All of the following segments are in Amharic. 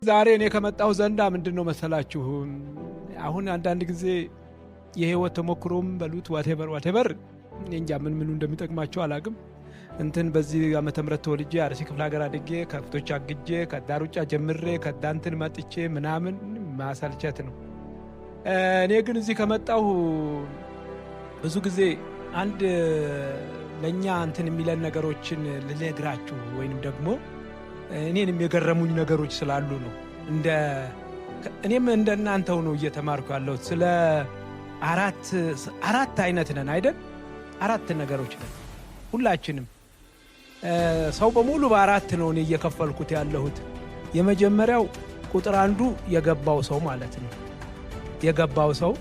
ዛሬ እኔ ከመጣሁ ዘንዳ ምንድነው መሰላችሁ አሁን አንዳንድ ጊዜ የህይወት ተሞክሮም በሉት ዋቴቨር እንጃ ምን እንደሚጠቅማቸው አላቅም እንትን በዚህ ዓመተ ምህረት ተወልጄ አርሲ ክፍለ ሀገር አድጌ ከፍቶች አግጄ ከዳር ውጫ ጀምሬ ከዳንትን መጥቼ ምናምን ማሰልቸት ነው። እኔ ግን እዚህ ከመጣሁ ብዙ ጊዜ አንድ ለኛ እንትን የሚለን ነገሮችን ልነግራችሁ ወይንም ደግሞ እኔንም የገረሙኝ ነገሮች ስላሉ ነው። እኔም እንደናንተው ነው እየተማርኩ ያለው ስለ አራት አይነት ነን አይደል? አራት ነገሮች ነን ሁላችንም። ሰው በሙሉ በአራት ነው እኔ እየከፈልኩት ያለሁት። የመጀመሪያው ቁጥር አንዱ የገባው ሰው ማለት ነው። የገባው ሰው።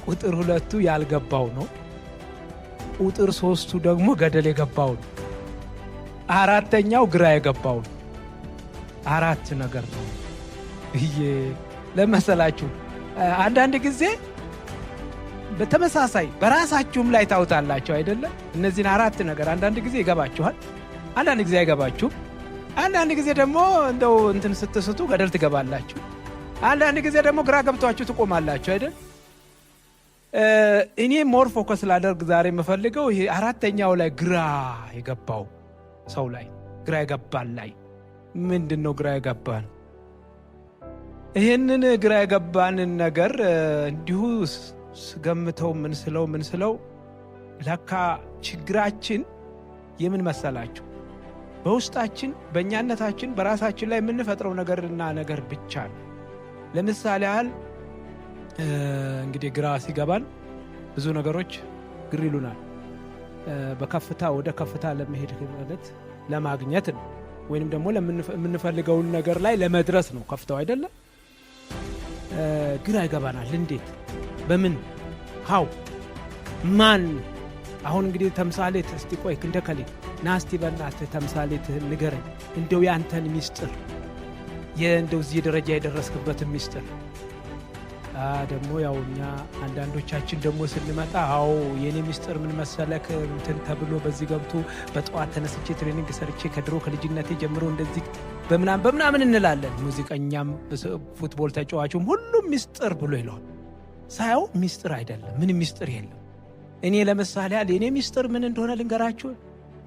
ቁጥር ሁለቱ ያልገባው ነው። ቁጥር ሶስቱ ደግሞ ገደል የገባው ነው። አራተኛው ግራ የገባው ነው። አራት ነገር ነው። ለመሰላችሁ አንዳንድ ጊዜ በተመሳሳይ በራሳችሁም ላይ ታውታላችሁ አይደለም? እነዚህን አራት ነገር አንዳንድ ጊዜ ይገባችኋል፣ አንዳንድ ጊዜ አይገባችሁም። አንዳንድ ጊዜ ደግሞ እንደው እንትን ስትስቱ ገደል ትገባላችሁ። አንዳንድ ጊዜ ደግሞ ግራ ገብቷችሁ ትቆማላችሁ አይደል? እኔ ሞር ፎከስ ላደርግ ዛሬ የምፈልገው ይሄ አራተኛው ላይ ግራ የገባው ሰው ላይ ግራ የገባን ላይ ምንድነው ግራ የገባን? ይሄንን ግራ የገባንን ነገር እንዲሁ ስገምተው ምን ስለው ለካ ችግራችን የምን መሰላችሁ? በውስጣችን በእኛነታችን በራሳችን ላይ የምንፈጥረው ነገርና ነገር ብቻ ነው። ለምሳሌ ያህል እንግዲህ ግራ ሲገባን ብዙ ነገሮች ግር ይሉናል። በከፍታ ወደ ከፍታ ለመሄድ ማለት ለማግኘት ነው፣ ወይንም ደግሞ ለምንፈልገውን ነገር ላይ ለመድረስ ነው ከፍታው አይደለም? ግራ ይገባናል። እንዴት? በምን? ሃው? ማን? አሁን እንግዲህ ተምሳሌት እስቲ ቆይ እንደከሌ ናስቲ በእናትህ ተምሳሌት ንገረኝ፣ እንደው ያንተን ሚስጥር እንደው እዚህ ደረጃ የደረስክበትን ሚስጥር። ደግሞ ያው እኛ አንዳንዶቻችን ደግሞ ስንመጣ አዎ የኔ ሚስጥር ምን መሰለክ እንትን ተብሎ በዚህ ገብቶ በጠዋት ተነስቼ ትሬኒንግ ሰርቼ ከድሮ ከልጅነቴ ጀምሮ እንደዚህ በምናምን እንላለን። ሙዚቀኛም ፉትቦል ተጫዋቹም ሁሉም ሚስጥር ብሎ ይለዋል። ሳያው ሚስጥር አይደለም፣ ምንም ሚስጥር የለም። እኔ ለምሳሌ የኔ ሚስጥር ምን እንደሆነ ልንገራችሁ።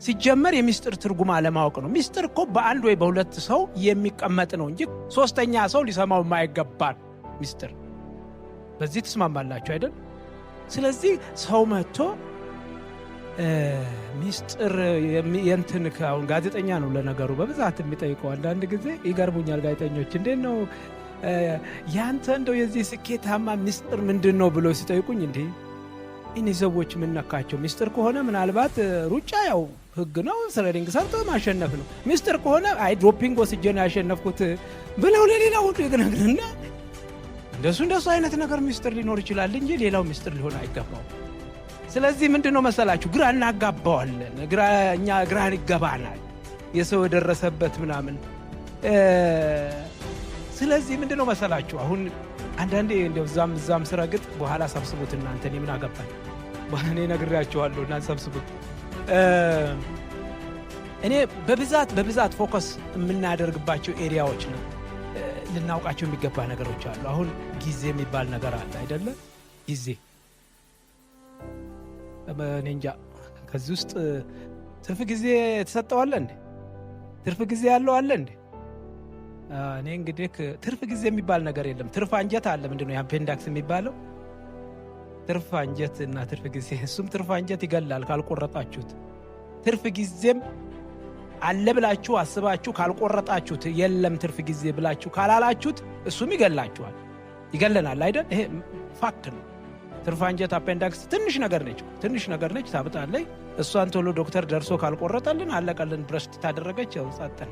ሲጀመር የሚስጥር ትርጉም አለማወቅ ነው። ሚስጥር እኮ በአንድ ወይ በሁለት ሰው የሚቀመጥ ነው እንጂ ሶስተኛ ሰው ሊሰማው የማይገባ ሚስጥር። በዚህ ተስማማላችሁ አይደል? ስለዚህ ሰው መጥቶ ሚስጥር የንትን አሁን ጋዜጠኛ ነው ለነገሩ በብዛት የሚጠይቀው። አንዳንድ ጊዜ ይገርሙኛል ጋዜጠኞች፣ እንዴት ነው ያንተ እንደው የዚህ ስኬታማ ሚስጥር ምንድን ነው ብሎ ሲጠይቁኝ፣ እንዴ እኔ ሰዎች ምንነካቸው? ሚስጥር ከሆነ ምናልባት ሩጫ ያው ህግ ነው፣ ትሬኒንግ ሰርቶ ማሸነፍ ነው። ሚስጥር ከሆነ አይ ድሮፒንግ ወስጄ ነው ያሸነፍኩት ብለው ለሌላ ሁሉ ይገናግርና እንደሱ አይነት ነገር ሚስጥር ሊኖር ይችላል እንጂ ሌላው ሚስጥር ሊሆን አይገባው። ስለዚህ ምንድነው መሰላችሁ ግራ እናጋባዋለን። እኛ ግራ ይገባናል የሰው የደረሰበት ምናምን። ስለዚህ ምንድነው መሰላችሁ አሁን አንዳንዴ እንደው ዛም ስረግጥ በኋላ ሰብስቡት እናንተ ምን አገባኝ በኋላ እኔ ነግራችኋለሁ እና ሰብስቡት። እኔ በብዛት ፎከስ የምናደርግባቸው ኤሪያዎች ነው ልናውቃቸው የሚገባ ነገሮች አሉ። አሁን ጊዜ የሚባል ነገር አለ አይደለ? ጊዜ እኔ እንጃ ከዚህ ውስጥ ትርፍ ጊዜ ተሰጠዋለ እንዴ? ትርፍ ጊዜ ያለው አለ እንዴ? እኔ እንግዲህ ትርፍ ጊዜ የሚባል ነገር የለም። ትርፍ አንጀት አለ። ምንድነው የአፔንዳክስ የሚባለው? ትርፍ አንጀት እና ትርፍ ጊዜ። እሱም ትርፍ አንጀት ይገላል ካልቆረጣችሁት። ትርፍ ጊዜም አለ ብላችሁ አስባችሁ ካልቆረጣችሁት፣ የለም ትርፍ ጊዜ ብላችሁ ካላላችሁት እሱም ይገላችኋል። ይገለናል አይደል? ይሄ ፋክት ነው። ትርፍ አንጀት አፔንዳክስ ትንሽ ነገር ነች ታብጣለች። እሷን ቶሎ ዶክተር ደርሶ ካልቆረጠልን አለቀልን። ብረስት ታደረገች ያው ጸጥን።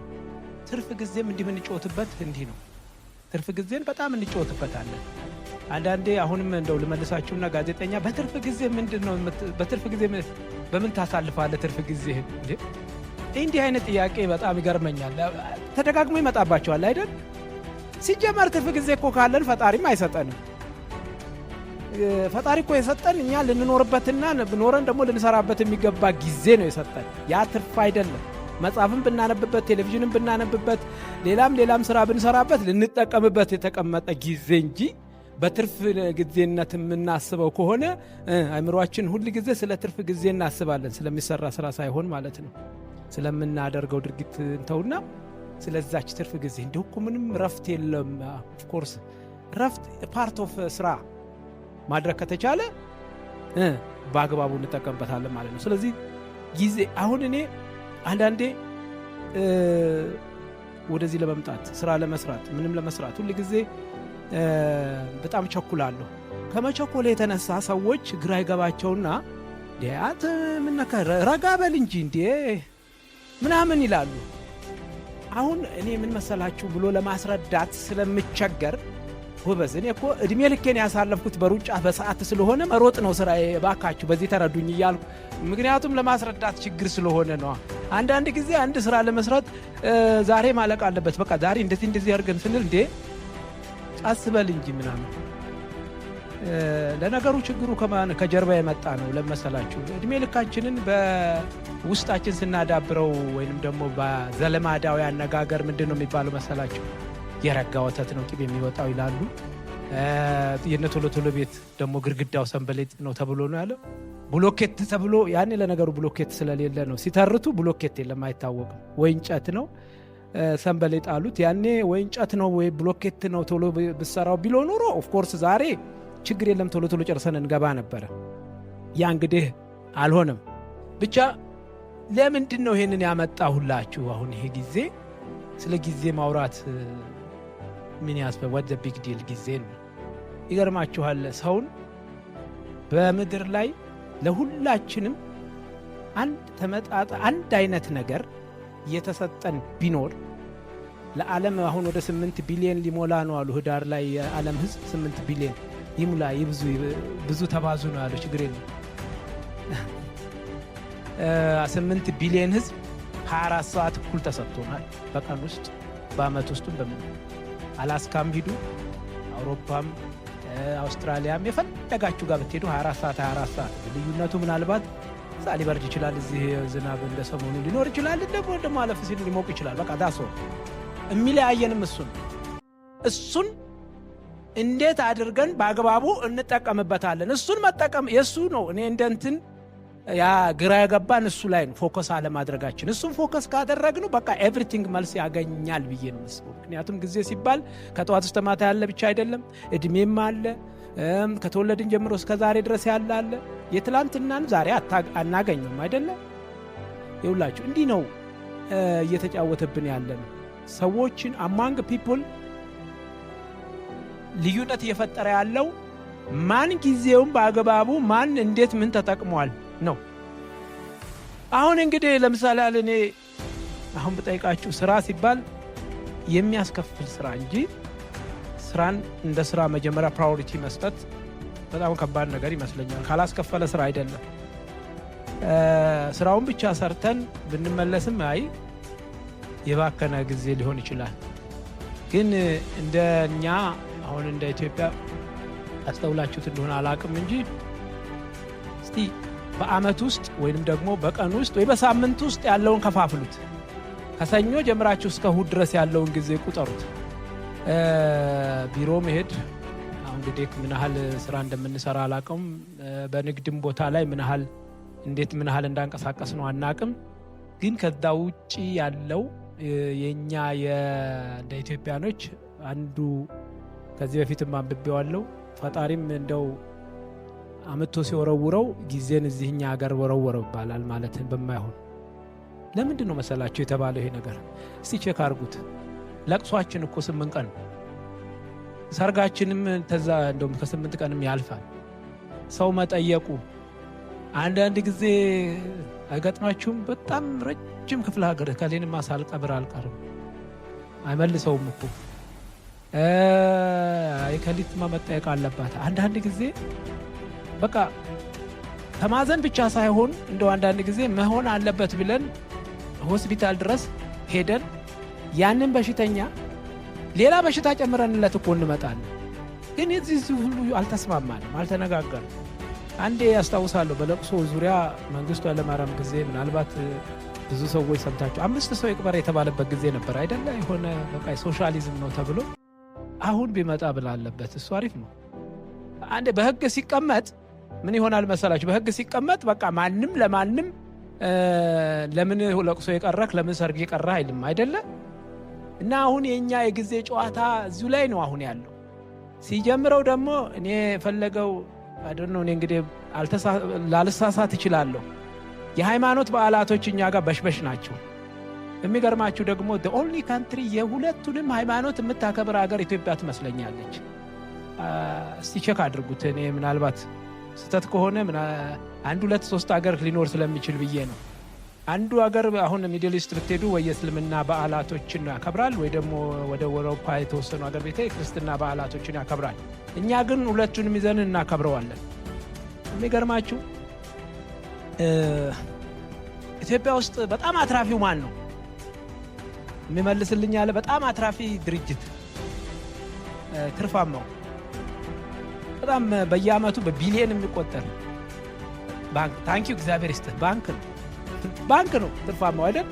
ትርፍ ጊዜም እንዲህ የምንጮትበት እንዲህ ነው። ትርፍ ጊዜን በጣም እንጮትበታለን። አንዳንዴ አሁንም እንደው ልመልሳችሁና ጋዜጠኛ በትርፍ ጊዜ ምንድነው በትርፍ ጊዜ በምን ታሳልፋለህ ትርፍ ጊዜ? እንዲህ አይነት ጥያቄ በጣም ይገርመኛል። ተደጋግሞ ይመጣባቸዋል አይደል? ሲጀመር ትርፍ ጊዜ እኮ ካለን ፈጣሪም አይሰጠንም። ፈጣሪ እኮ የሰጠን እኛ ልንኖርበትና ኖረን ደግሞ ልንሰራበት የሚገባ ጊዜ ነው የሰጠን። ያ ትርፍ አይደለም። መጽሐፍን ብናነብበት፣ ቴሌቪዥንን ብናነብበት፣ ሌላም ስራ ብንሰራበት ልንጠቀምበት የተቀመጠ ጊዜ እንጂ በትርፍ ጊዜነት የምናስበው ከሆነ አእምሮአችን ሁል ጊዜ ስለ ትርፍ ጊዜ እናስባለን፣ ስለሚሰራ ስራ ሳይሆን ማለት ነው። ስለምናደርገው ድርጊት እንተውና ስለዛች ትርፍ ጊዜ እንዲሁ እኮ ምንም ረፍት የለም። ኦፍኮርስ ረፍት ፓርት ኦፍ ስራ ማድረግ ከተቻለ በአግባቡ እንጠቀምበታለን ማለት ነው። ስለዚህ ጊዜ አሁን እኔ አንዳንዴ ወደዚህ ለመምጣት ስራ ለመስራት ምንም ለመስራት ሁል ጊዜ በጣም ቸኩላለሁ። ከመቸኮል የተነሳ ሰዎች ግራ ይገባቸውና ዲያት ምነካ ረጋ በል እንጂ እንዴ ምናምን ይላሉ። አሁን እኔ ምን መሰላችሁ ብሎ ለማስረዳት ስለምቸገር ጎበዝ እኔ እኮ እድሜ ልኬን ያሳለፍኩት በሩጫ በሰዓት ስለሆነ መሮጥ ነው ስራዬ፣ ባካችሁ በዚህ ተረዱኝ እያልኩ ምክንያቱም ለማስረዳት ችግር ስለሆነ ነው። አንዳንድ ጊዜ አንድ ስራ ለመስራት ዛሬ ማለቅ አለበት፣ በቃ ዛሬ እንደዚህ አድርገን ስንል እንዴ አስበል እንጂ ምናምን። ለነገሩ ችግሩ ከጀርባ የመጣ ነው ለመሰላችሁ። እድሜ ልካችንን በውስጣችን ስናዳብረው ወይንም ደግሞ በዘለማዳዊ አነጋገር ምንድን ነው የሚባለው መሰላችሁ? የረጋ ወተት ነው ቅቤ የሚወጣው ይላሉ። የነ ቶሎ ቶሎ ቤት ደግሞ ግድግዳው ሰንበሌጥ ነው ተብሎ ነው ያለው። ብሎኬት ተብሎ ያኔ ለነገሩ ብሎኬት ስለሌለ ነው ሲተርቱ፣ ብሎኬት የለም አይታወቅም፣ ወይ እንጨት ነው ሰንበሌጥ አሉት። ያኔ ወይ እንጨት ነው ወይ ብሎኬት ነው ቶሎ ብሰራው ቢሎ ኖሮ ኦፍኮርስ ዛሬ ችግር የለም ቶሎ ቶሎ ጨርሰን እንገባ ነበረ። ያ እንግዲህ አልሆነም። ብቻ ለምንድን ነው ይሄንን ያመጣሁላችሁ? አሁን ይሄ ጊዜ ስለ ጊዜ ማውራት ምን ያስበ what the big deal ጊዜ ነው። ይገርማችኋል ሰውን በምድር ላይ ለሁላችንም አንድ አይነት ነገር የተሰጠን ቢኖር ለዓለም አሁን ወደ 8 ቢሊዮን ሊሞላ ነው አሉ። ህዳር ላይ የዓለም ህዝብ 8 ቢሊዮን ይሙላ ብዙ ተባዙ ነው ያለው። ችግር የለም 8 ቢሊዮን ህዝብ 24 ሰዓት እኩል ተሰጥቶናል በቀን ውስጥ በአመት ውስጥ በምን አላስካም ሂዱ አውሮፓም አውስትራሊያም የፈለጋችሁ ጋር ብትሄዱ 24 ሰዓት ልዩነቱ ምናልባት እዛ ሊበርድ ይችላል፣ እዚህ ዝናብ እንደሰሞኑ ሊኖር ይችላል፣ ደግሞ አለፍ ሲል ሊሞቅ ይችላል። በቃ ዳሶ የሚለያየንም እሱን እንዴት አድርገን በአግባቡ እንጠቀምበታለን። እሱን መጠቀም የሱ ነው። እኔ እንደንትን ያ ግራ የገባን እሱ ላይ ነው ፎከስ አለማድረጋችን። እሱን ፎከስ ካደረግነው በቃ ኤቭሪቲንግ መልስ ያገኛል ብዬ ነው የማስበው። ምክንያቱም ጊዜ ሲባል ከጠዋት እስከ ማታ ያለ ብቻ አይደለም፣ እድሜም አለ፣ ከተወለድን ጀምሮ እስከ ዛሬ ድረስ ያለ አለ። የትላንትናን ዛሬ አናገኝም አይደለም። ይውላችሁ እንዲህ ነው እየተጫወተብን ያለ ነው። ሰዎችን አማንግ ፒፕል ልዩነት እየፈጠረ ያለው ማን ጊዜውን በአግባቡ ማን እንዴት ምን ተጠቅሟል ነው። አሁን እንግዲህ ለምሳሌ እኔ አሁን ብጠይቃችሁ ስራ ሲባል የሚያስከፍል ስራ እንጂ ስራን እንደ ስራ መጀመሪያ ፕራዮሪቲ መስጠት በጣም ከባድ ነገር ይመስለኛል። ካላስከፈለ ስራ አይደለም። ስራውን ብቻ ሰርተን ብንመለስም አይ የባከነ ጊዜ ሊሆን ይችላል። ግን እንደኛ አሁን እንደ ኢትዮጵያ አስተውላችሁት እንደሆነ አላቅም እንጂ እስቲ በአመት ውስጥ ወይንም ደግሞ በቀን ውስጥ ወይ በሳምንት ውስጥ ያለውን ከፋፍሉት። ከሰኞ ጀምራችሁ እስከ እሁድ ድረስ ያለውን ጊዜ ቁጠሩት። ቢሮ መሄድ አሁን እንግዲህ ምን ያህል ስራ እንደምንሰራ አላቅም። በንግድም ቦታ ላይ ምን ያህል እንዳንቀሳቀስ ነው አናቅም። ግን ከዛ ውጪ ያለው የኛ እንደ ኢትዮጵያኖች አንዱ ከዚህ በፊትም አንብቤዋለሁ። ፈጣሪም እንደው አመቶ ሲወረውረው ጊዜን እዚህኛ ሀገር ወረወረው ይባላል ማለት በማይሆን ለምንድን ነው መሰላችሁ የተባለው ይሄ ነገር? እስቲ ቼክ አድርጉት። ለቅሷችን እኮ 8 ቀን ሰርጋችንም ተዛ እንደውም ከ8 ቀንም ያልፋል። ሰው መጠየቁ አንዳንድ ጊዜ አይገጥማችሁም? በጣም ረጅም ክፍለ ሀገር ከሌንም ማሳልቀብር አልቀርም አይመልሰውም እኮ አይከሊት መጠየቅ አለባት። አንዳንድ ጊዜ በቃ ከማዘን ብቻ ሳይሆን እንደው አንዳንድ ጊዜ መሆን አለበት ብለን ሆስፒታል ድረስ ሄደን ያንን በሽተኛ ሌላ በሽታ ጨምረንለት እኮ እንመጣለን። ግን እዚህ ሁሉ አልተስማማንም፣ አልተነጋገርንም። አንዴ ያስታውሳለሁ በለቅሶ ዙሪያ መንግስቱ ኃይለማርያም ጊዜ ምናልባት ብዙ ሰዎች ሰምታችሁ 5 ሰው ይቅበር የተባለበት ጊዜ ነበር አይደለ? የሆነ በቃ ሶሻሊዝም ነው ተብሎ አሁን ቢመጣ ብላለበት። እሱ አሪፍ ነው። አንዴ በህግ ሲቀመጥ ምን ይሆናል መሰላችሁ? በህግ ሲቀመጥ በቃ ማንም ለማንም ለምን ለቅሶ የቀረክ ለምን ሰርግ የቀረ አይልም አይደለ? እና አሁን የኛ የጊዜ ጨዋታ እዚሁ ላይ ነው አሁን ያለው። ሲጀምረው ደግሞ እኔ ፈለገው አይደለም እኔ እንግዲህ ላልሳሳት እችላለሁ። የሃይማኖት በዓላቶች እኛ ጋር በሽበሽ ናቸው። የሚገርማችሁ ደግሞ the only country የሁለቱንም ሃይማኖት የምታከብር ሀገር ኢትዮጵያ ትመስለኛለች። እስቲ ቼክ አድርጉት። እኔ ምናልባት ስተት ከሆነ 1 2 3 ሀገር ሊኖር ስለሚችል ብዬ ነው። አንዱ ሀገር አሁን ሚድል ኢስት ብትሄዱ ወይ የእስልምና በዓላቶችን ያከብራል ወይ ደግሞ ወደ አውሮፓ የተወሰኑ ሀገር ቤተ ክርስትና በዓላቶችን ያከብራል። እኛ ግን ሁለቱንም ይዘን እናከብረዋለን። የሚገርማችሁ ኢትዮጵያ ውስጥ በጣም አትራፊው ማን ነው? የሚመልስልኝ ያለ በጣም አትራፊ ድርጅት ትርፋማው በጣም በየአመቱ በቢሊየን የሚቆጠር ባንክ ታንኪዩ እግዚአብሔር ይስጥህ ባንክ ነው ትርፋማው አይደል?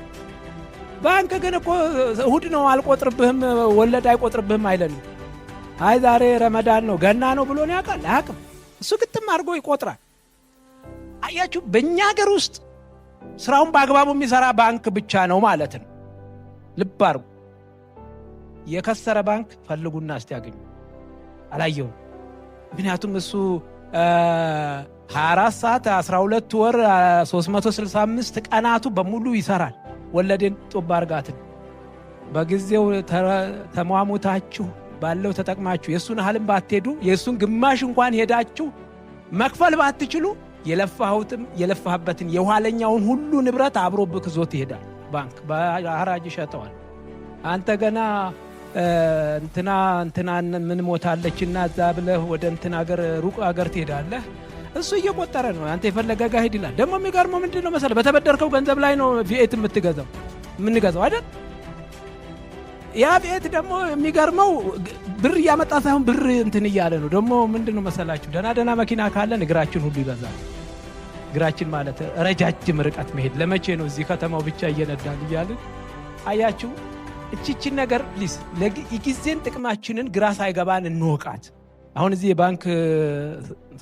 ባንክ ግን እኮ እሁድ ነው አልቆጥርብህም ወለድ አይቆጥርብህም አይለንም። አይ ዛሬ ረመዳን ነው ገና ነው ብሎ ነው ያውቃል? አያውቅም። እሱ ግጥም አድርጎ ይቆጥራል። አያችሁ፣ በእኛ ሀገር ውስጥ ስራውን በአግባቡ የሚሰራ ባንክ ብቻ ነው ማለት ነው። ልብ አድርጉ። የከሰረ ባንክ ፈልጉና እስቲ ያገኙ። አላየሁም። ምክንያቱም እሱ 24 ሰዓት 12 ወር 365 ቀናቱ በሙሉ ይሰራል። ወለድን ጦባ አርጋትን በጊዜው ተሟሙታችሁ ባለው ተጠቅማችሁ የሱን ሐልም ባትሄዱ የሱን ግማሽ እንኳን ሄዳችሁ መክፈል ባትችሉ የለፋህበትን የኋለኛውን ሁሉ ንብረት አብሮ ብክዞት ይሄዳል። ባንክ በሐራጅ ይሸጠዋል። አንተ ገና እንትና ምን ሞታለችና እዛ ብለህ ወደ እንትና ሀገር ሩቅ ሀገር ትሄዳለህ። እሱ እየቆጠረ ነው። አንተ የፈለገ ጋር ሄድ ይላል። ደግሞ የሚገርመው ምንድነው መሰለህ? በተበደርከው ገንዘብ ላይ ነው ቪኤት የምንገዛው አይደል? ያ ቪኤት ደግሞ የሚገርመው ብር እያመጣ ሳይሆን ብር እንትን እያለ ነው። ደግሞ ምንድነው መሰላችሁ? ደና መኪና ካለን እግራችን ሁሉ ይበዛል። እግራችን ማለት ረጃጅም ርቀት መሄድ ለመቼ ነው? እዚህ ከተማው ብቻ እየነዳን እያልን አያችሁ። እቺችን ነገር ፕሊስ ለጊዜን ጥቅማችንን ግራ ሳይገባን እንወቃት። አሁን እዚህ የባንክ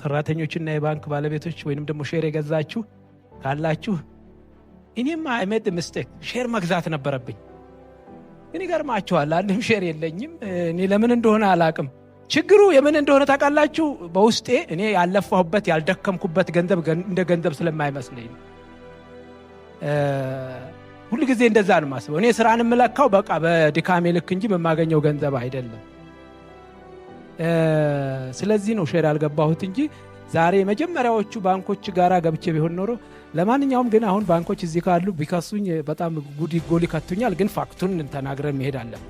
ሰራተኞችና የባንክ ባለቤቶች ወይንም ደግሞ ሼር የገዛችሁ ካላችሁ እኔም አይ ሜድ ሚስቴክ ሼር መግዛት ነበረብኝ። ግን ይገርማችኋል አንድም ሼር የለኝም። እኔ ለምን እንደሆነ አላቅም። ችግሩ የምን እንደሆነ ታውቃላችሁ? በውስጤ እኔ ያለፋሁበት ያልደከምኩበት ገንዘብ እንደ ገንዘብ ስለማይመስለኝ ሁሉ ጊዜ እንደዛ ነው ማስበው። እኔ ስራን የምለካው በቃ በድካሜ ልክ እንጂ በማገኘው ገንዘብ አይደለም። ስለዚህ ነው ሼር ያልገባሁት እንጂ ዛሬ መጀመሪያዎቹ ባንኮች ጋራ ገብቼ ቢሆን ኖሮ ለማንኛውም ግን አሁን ባንኮች እዚህ ካሉ ቢከሱኝ በጣም ጉድ ጎል ይከቱኛል። ግን ፋክቱን እንተናግረን መሄዳለን።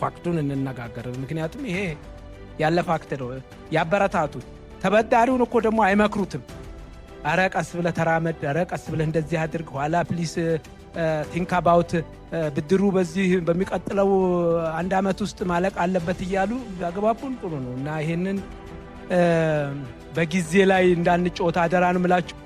ፋክቱን እንነጋገር። ምክንያቱም ይሄ ያለ ፋክት ነው። ያበረታቱ። ተበዳሪውን እኮ ደግሞ አይመክሩትም። አረ ቀስ ብለህ ተራመድ፣ አረ ቀስ ብለህ እንደዚህ አድርግ፣ ኋላ ፕሊስ ቲንክ አባውት ብድሩ በዚህ በሚቀጥለው 1 ዓመት ውስጥ ማለቅ አለበት እያሉ ያገባቡን ጥሩ ነው። እና ይሄንን በጊዜ ላይ እንዳንጫወት አደራ ነው የምላችሁ።